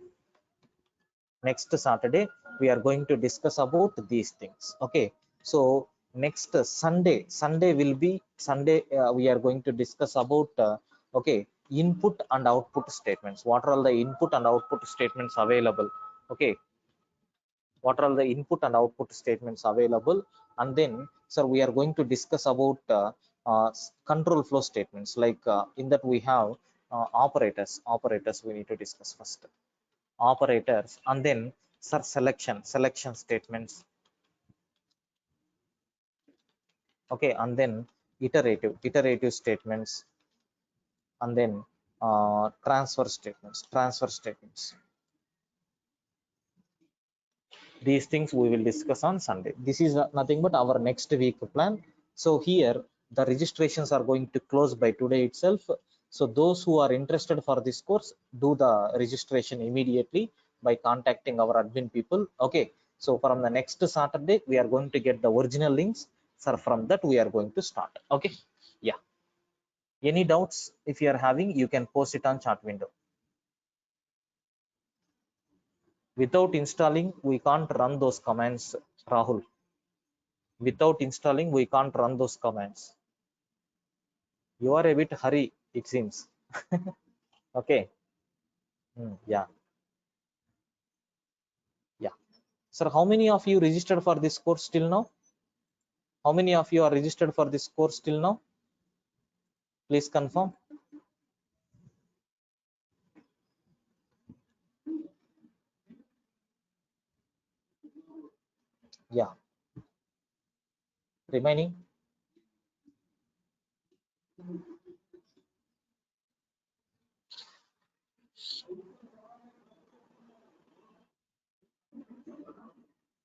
Next Saturday we are going to discuss about these things. Okay, so next Sunday will be Sunday, we are going to discuss about okay, input and output statements. What are all the input and output statements available? Okay, what are all the input and output statements available? And then, sir, we are going to discuss about control flow statements. Like in that we have operators we need to discuss first. Operators, and then, sir, selection statements. Okay, and then iterative statements, and then transfer statements. These things we will discuss on Sunday. This is nothing but our next week plan. So here the registrations are going to close by today itself. So those who are interested for this course, do the registration immediately by contacting our admin people. Okay, so from the next Saturday we are going to get the original links. Sir, from that we are going to start. Okay, yeah. Any doubts if you are having, you can post it on chat window. Without installing we can't run those commands, Rahul. Without installing we can't run those commands. You are a bit hurry, it seems. Okay. Yeah, yeah. Sir, how many of you registered for this course till now? How many of you are registered for this course till now? Please confirm. Yeah, remaining.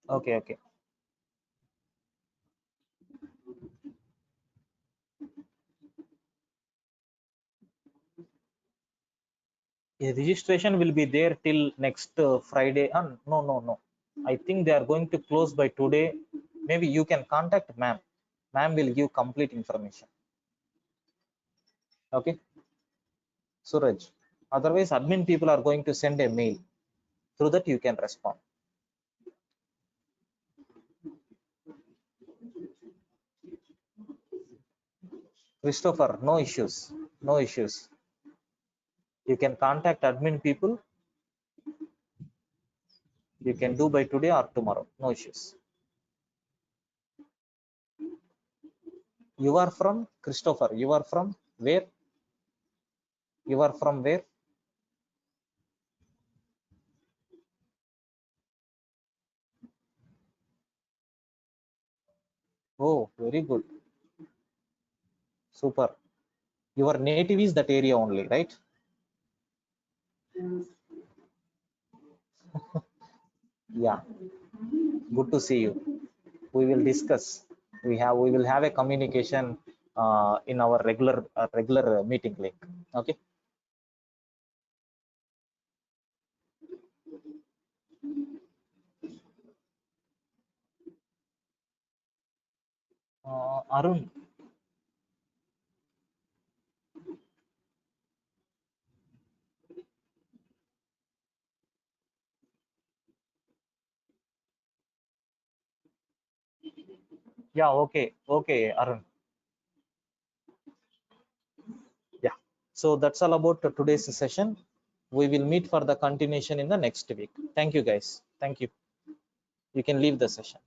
Okay, okay. A registration will be there till next Friday. And no, no, no. I think they are going to close by today. Maybe you can contact ma'am. Ma'am will give complete information. Okay, Suraj. Otherwise, admin people are going to send a mail. Through that, you can respond. Christopher, no issues. No issues. You can contact admin people. You can do by today or tomorrow. No issues. You are from Christopher. You are from where? You are from where? Oh, very Very good. Super. Your native is that area only, right? Yeah. Good to see you. We will discuss. We will have a communication in our regular meeting link. Okay. Arun. Yeah. Okay. Okay, Arun. Yeah. So that's all about today's session. We will meet for the continuation in the next week. Thank you, guys. Thank you. You can leave the session.